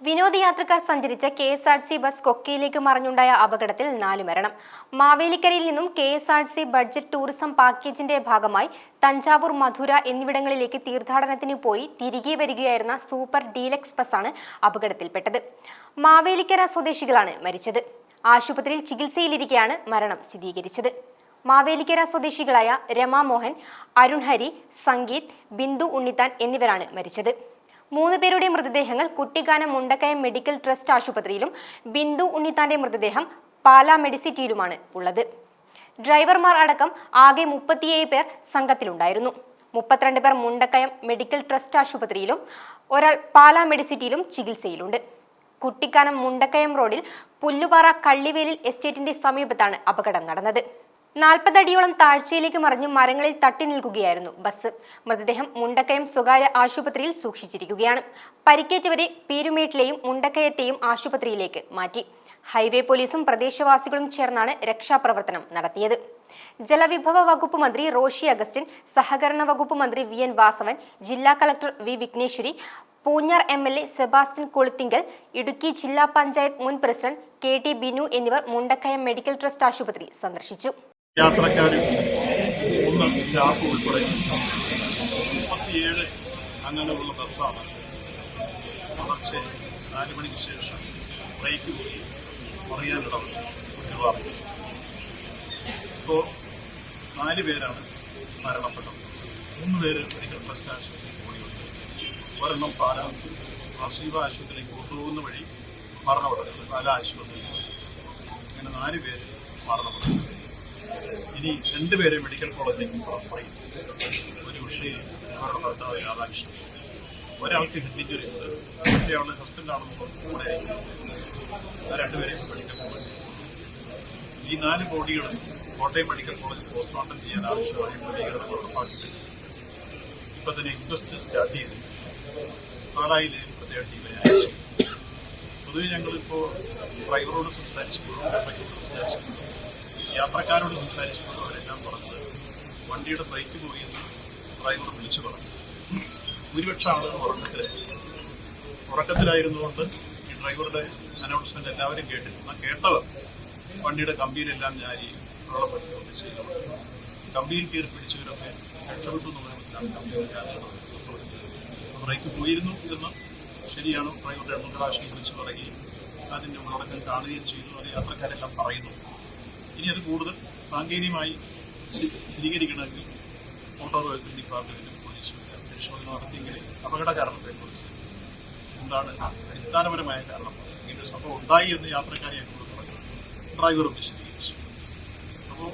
വിനോദയാത്രക്കാർ സഞ്ചരിച്ച KSRTC bus കൊക്കയിലേക്ക് മറിഞ്ഞുണ്ടായ അപകടത്തിൽ 4 മരണം. മാവേലിക്കരയിൽ നിന്നും KSRTC ബഡ്ജറ്റ് ടൂറിസം പാക്കേജിന്റെ ഭാഗമായി തഞ്ചാവൂർ, മധുര എന്നിവിടങ്ങളിലേക്ക് തീർത്ഥാടനത്തിന് പോയി തിരികെ വരികയായിരുന്ന സൂപ്പർ ഡീലക്സ് ബസ്സാണ് അപകടത്തിൽപ്പെട്ടത്. മാവേലിക്കര സ്വദേശികളാണ് മരിച്ചത്. ആശുപത്രിയിൽ ചികിത്സയിലിരിക്കെയാണ് മരണം സ്ഥിരീകരിച്ചത്. മാവേലിക്കര സ്വദേശികളായ രമ മോഹൻ, അരുൺ ഹരി, സംഗീത്, ബിന്ദു ഉണ്ണിത്താൻ എന്നിവരാണ് മരിച്ചത്. 3 പേരുടെ മൃതദേഹങ്ങൾ കുട്ടിക്കാനം മുണ്ടക്കയം മെഡിക്കൽ ട്രസ്റ്റ് ആശുപത്രിയിലും ബിന്ദു ഉണ്ണിത്താന്റെ മൃതദേഹം പാലാ മെഡിസിറ്റിയിലുമാണ് ഉള്ളത്. ഡ്രൈവർമാർ അടക്കം ആകെ 37 പേർ സംഘത്തിലുണ്ടായിരുന്നു. 32 പേർ മുണ്ടക്കയം മെഡിക്കൽ ട്രസ്റ്റ് ആശുപത്രിയിലും ഒരാൾ പാലാ മെഡിസിറ്റിയിലും ചികിത്സയിലുണ്ട്. കുട്ടിക്കാനം മുണ്ടക്കയം റോഡിൽ പുല്ലുപാറ കള്ളിവേലിൽ എസ്റ്റേറ്റിന്റെ സമീപത്താണ് അപകടം നടന്നത്. 40 അടിയോളം താഴ്ചയിലേക്ക് മറിഞ്ഞ് മരങ്ങളിൽ തട്ടി നിൽക്കുകയായിരുന്നു ബസ്. മൃതദേഹം മുണ്ടക്കയം സ്വകാര്യ ആശുപത്രിയിൽ സൂക്ഷിച്ചിരിക്കുകയാണ്. പരിക്കേറ്റവരെ പീരുമേട്ടിലെയും മുണ്ടക്കയത്തെയും ആശുപത്രിയിലേക്ക് മാറ്റി. ഹൈവേ പോലീസും പ്രദേശവാസികളും ചേർന്നാണ് രക്ഷാപ്രവർത്തനം നടത്തിയത്. ജലവിഭവ വകുപ്പ് മന്ത്രി റോഷി അഗസ്റ്റിൻ, സഹകരണ വകുപ്പ് മന്ത്രി VN വാസവൻ, ജില്ലാ collector V Vighneshwari, Poonjar MLA Sebastian Koluthinkal, Idukki ജില്ലാ പഞ്ചായത്ത് മുൻ പ്രസിഡന്റ് KT ബിനു എന്നിവർ മുണ്ടക്കയം മെഡിക്കൽ ട്രസ്റ്റ് ആശുപത്രി സന്ദർശിച്ചു. യാത്രക്കാരും 3 സ്റ്റാഫ് ഉൾപ്പെടെ 37 അങ്ങനെയുള്ള ബസ്സാണ് പുലർച്ചെ 4 മണിക്ക് ശേഷം ബ്രേക്ക് പോയി മറിയാനിടം ഒഴിവാക്കി. ഇപ്പോൾ 4 പേരാണ് മരണപ്പെട്ടത്. 3 പേര് മെഡിക്കൽ ട്രസ്റ്റ് ആശുപത്രിയിൽ പോയിട്ടുണ്ട്. ഒരെണ്ണം പാലാ ആശീവ ആശുപത്രിയിലേക്ക് കൊണ്ടുപോകുന്ന വഴി മരണപ്പെട്ടത് പാലാ ആശുപത്രി. അങ്ങനെ 4 പേര് മരണപ്പെട്ടു. ഇനി 2 പേരെ മെഡിക്കൽ കോളേജിലേക്ക് റഫർ ചെയ്തു. ഒരു വിഷയം അവരുടെ ഭർത്താവ് രാധാകൃഷ്ണൻ. ഒരാൾക്ക് ഹെഡ് ഇഞ്ചുറി ഉണ്ട്, മറ്റേയാള് ഹസ്ബൻഡാണെന്ന് കൂടെ അയക്കുന്നു. 2 പേരെയും മെഡിക്കൽ കോളേജിൽ. ഈ 4 ബോഡികൾ കോട്ടയം മെഡിക്കൽ കോളേജിൽ പോസ്റ്റ്മോർട്ടം ചെയ്യാൻ ആവശ്യമായ ക്രമീകരണങ്ങൾ ഉറപ്പാക്കി കഴിഞ്ഞു. ഇപ്പൊ തന്നെ ഇൻക്വസ്റ്റ് സ്റ്റാർട്ട് ചെയ്തു. പാലായിൽ പ്രത്യേക ടീമിനെ അയച്ചു. പൊതുവെ ഞങ്ങളിപ്പോ ഡ്രൈവറോട് സംസാരിച്ചപ്പോഴും സംസാരിച്ചപ്പോഴും യാത്രക്കാരോട് സംസാരിച്ചപ്പോൾ അവരെല്ലാം പറഞ്ഞത് വണ്ടിയുടെ ബ്രേക്ക് പോയി എന്ന് ഡ്രൈവർ വിളിച്ചു പറഞ്ഞു. ഭൂരിപക്ഷം ആളുകൾ ഉറക്കത്തിലായിരുന്നുകൊണ്ട് ഈ ഡ്രൈവറുടെ അനൗൺസ്മെന്റ് എല്ലാവരും കേട്ടിരുന്നു. കേട്ടവർ വണ്ടിയുടെ കമ്പിയിലെല്ലാം ഞാരി വെള്ളം പറ്റുകയൊക്കെ ചെയ്തു. കമ്പിയിൽ കയറി പിടിച്ചവരൊക്കെ രക്ഷപ്പെട്ടു എന്ന് പറയുമ്പോഴാണ് കമ്പിയുടെ ഞാനുള്ളത്. ബ്രേക്ക് പോയിരുന്നു എന്ന് ശരിയാണ്. ഡ്രൈവറുടെ അഡ്മിറ്റ് വിളിച്ചു പറയുകയും അതിന്റെ ഉള്ളടക്കം കാണുകയും ചെയ്തു. അത് യാത്രക്കാരെല്ലാം പറയുന്നു. ഇനി അത് കൂടുതൽ സാങ്കേതികമായി സ്ഥിരീകരിക്കണമെങ്കിൽ മോട്ടോർ വെഹിക്കിൾ ഡിപ്പാർട്ട്മെന്റിലും പോലീസും പരിശോധന നടത്തിയെങ്കിൽ അപകട കാരണത്തെക്കുറിച്ച് എന്താണ് അടിസ്ഥാനപരമായ കാരണം, ഇങ്ങനൊരു സംഭവം ഉണ്ടായി എന്ന് യാത്രക്കാരെ എന്നോട് പറഞ്ഞു. ഡ്രൈവറും വിശദീകരിച്ചു. അപ്പോൾ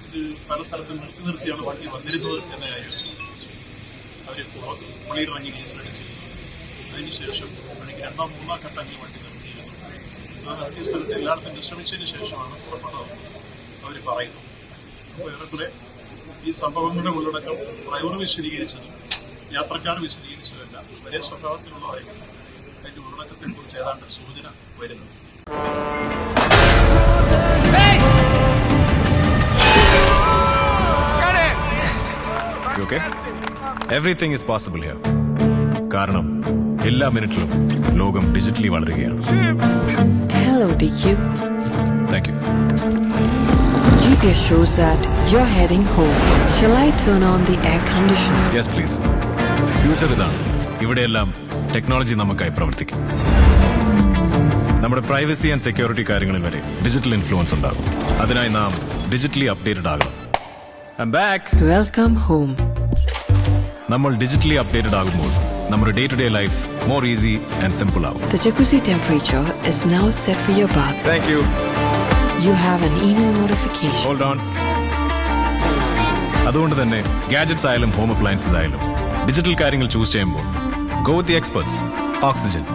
ഇത് പല സ്ഥലത്തും നിർത്തിയാണ് വണ്ടി വന്നിരുന്നത് എന്ന് ഞാൻ വിശദീകരിച്ചു. അവർ പുള്ളിയിറങ്ങി ഡീസലടിച്ച് അതിനുശേഷം വണ്ടിക്ക് 2-3 ഘട്ടങ്ങളിൽ വണ്ടി നിർത്തിയിരുന്നു. ആ നിർത്തിയ സ്ഥലത്ത് എല്ലായിടത്തും വിശ്രമിച്ചതിന് ശേഷമാണ് പുറപ്പെട്ടത് അവർ പറയുന്നു. അപ്പോൾ ഏറെക്കുറെ ഈ സംഭവങ്ങളുടെ ഉള്ളടക്കം ഡ്രൈവർ വിശദീകരിച്ചതും യാത്രക്കാർ വിശദീകരിച്ചതെല്ലാം ഒരേ സ്വഭാവത്തിലുള്ളതായിരുന്നു. അതിന്റെ ഉള്ളടക്കത്തെക്കുറിച്ച് ഏതാണ്ട് സൂചന വരുന്നുണ്ട്. Okay? Everything is possible here. കാരണം എല്ലാ മിനിറ്റിലും ലോകം ഡിജിറ്റലി വളരുകയാണ്. Hello, DQ. Thank you. GPS shows that you're heading home. Shall I turn on the air conditioner? Yes, please. Future ഇതാണ്. ഇവിടെയെല്ലാം ടെക്നോളജി നമുക്കായി പ്രവർത്തിക്കും. നമ്മുടെ പ്രൈവസി ആൻഡ് സെക്യൂരിറ്റി കാര്യങ്ങളിൽ വരെ ഡിജിറ്റൽ ഇൻഫ്ലുവൻസ് ഉണ്ടാകും. അതിനായി നാം ഡിജിറ്റലി അപ്ഡേറ്റഡ് ആകണം. I'm back. Welcome home. നമ്മൾ ഡിജിറ്റലി അപ്ഡേറ്റഡ് ആകുമ്പോൾ നമ്മുടെ day to day life more easy and simple ആവും. The jacuzzi temperature is now set for your bath. Thank you. You have an email notification. Hold on. അതുകൊണ്ട് തന്നെ gadgets ആയാലും home appliances ആയാലും digital കാര്യങ്ങൾ choose ചെയ്യുമ്പോൾ go with the experts. Oxygen,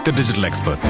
the digital expert.